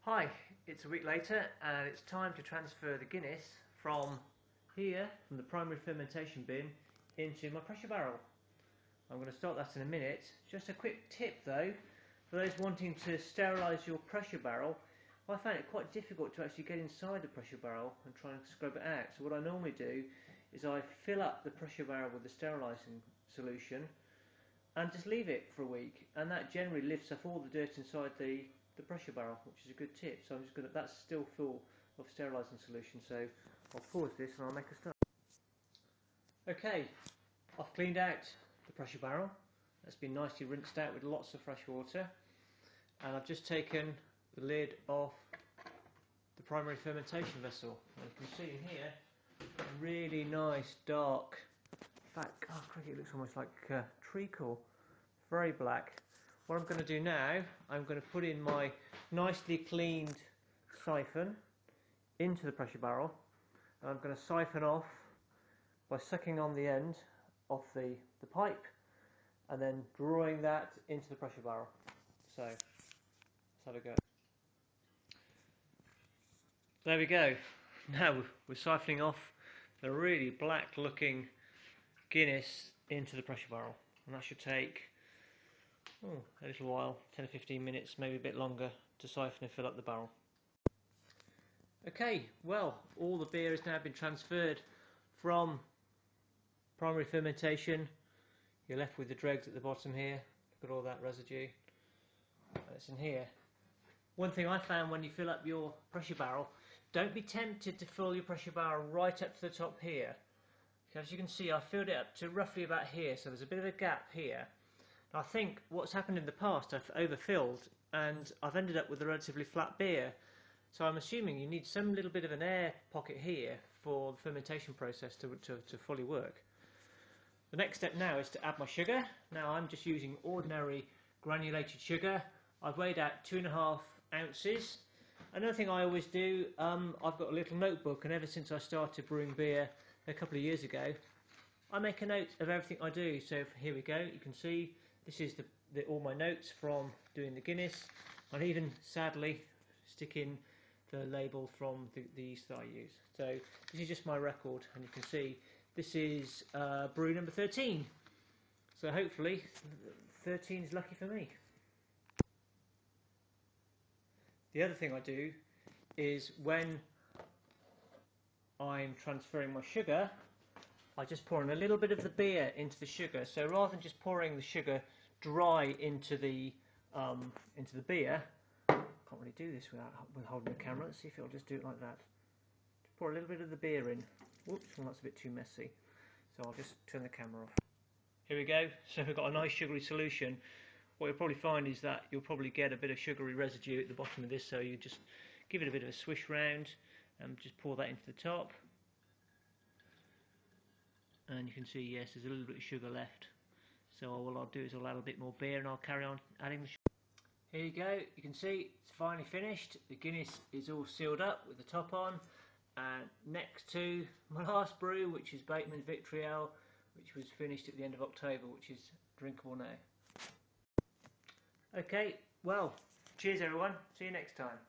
Hi, it's a week later and it's time to transfer the Guinness from here, from the primary fermentation bin, into my pressure barrel. I'm going to start that in a minute. Just a quick tip though, for those wanting to sterilise your pressure barrel, I found it quite difficult to actually get inside the pressure barrel and try and scrub it out. So what I normally do is I fill up the pressure barrel with the sterilising solution and just leave it for a week, and that generally lifts off all the dirt inside the pressure barrel, which is a good tip. So I'm just going to, that's still full of sterilising solution, so I'll pause this and I'll make a start. Okay, I've cleaned out the pressure barrel. That's been nicely rinsed out with lots of fresh water, and I've just taken the lid off the primary fermentation vessel. And you can see in here a really nice dark, in fact, oh crikey, it looks almost like treacle, very black. What I'm going to do now, I'm going to put in my nicely cleaned siphon into the pressure barrel, and I'm going to siphon off by sucking on the end of the pipe and then drawing that into the pressure barrel. So let's have a go. There we go. Now we're siphoning off the really black looking Guinness into the pressure barrel, and that should take a little while, 10 or 15 minutes, maybe a bit longer, to siphon and fill up the barrel. Okay, well, all the beer has now been transferred from primary fermentation. You're left with the dregs at the bottom here. Look at all that residue. It's in here. One thing I found when you fill up your pressure barrel, don't be tempted to fill your pressure barrel right up to the top here. As you can see, I filled it up to roughly about here, so there's a bit of a gap here. I think what's happened in the past, I've overfilled and I've ended up with a relatively flat beer. So I'm assuming you need some little bit of an air pocket here for the fermentation process to fully work. The next step now is to add my sugar. Now I'm just using ordinary granulated sugar. I've weighed out 2.5 ounces. Another thing I always do, I've got a little notebook, and ever since I started brewing beer a couple of years ago, I make a note of everything I do. So here we go, you can see this is all my notes from doing the Guinness. I'll even sadly stick in the label from the yeast that I use. So this is just my record, and you can see this is brew number 13. So hopefully 13 is lucky for me. The other thing I do is when I'm transferring my sugar, I just pour in a little bit of the beer into the sugar. So rather than just pouring the sugar dry into the beer, can't really do this without holding the camera. Let's see if it'll just do it like that. Just pour a little bit of the beer in. Whoops, well that's a bit too messy. So I'll just turn the camera off. Here we go. So we've got a nice sugary solution. What you'll probably find is that you'll probably get a bit of sugary residue at the bottom of this, so you just give it a bit of a swish round and just pour that into the top. And you can see, yes, there's a little bit of sugar left. So what I'll do is I'll add a bit more beer and I'll carry on adding the sugar. Here you go, you can see it's finally finished. The Guinness is all sealed up with the top on. And next to my last brew, which is Bateman's Victory Ale, which was finished at the end of October, which is drinkable now. Okay, well, cheers everyone, see you next time.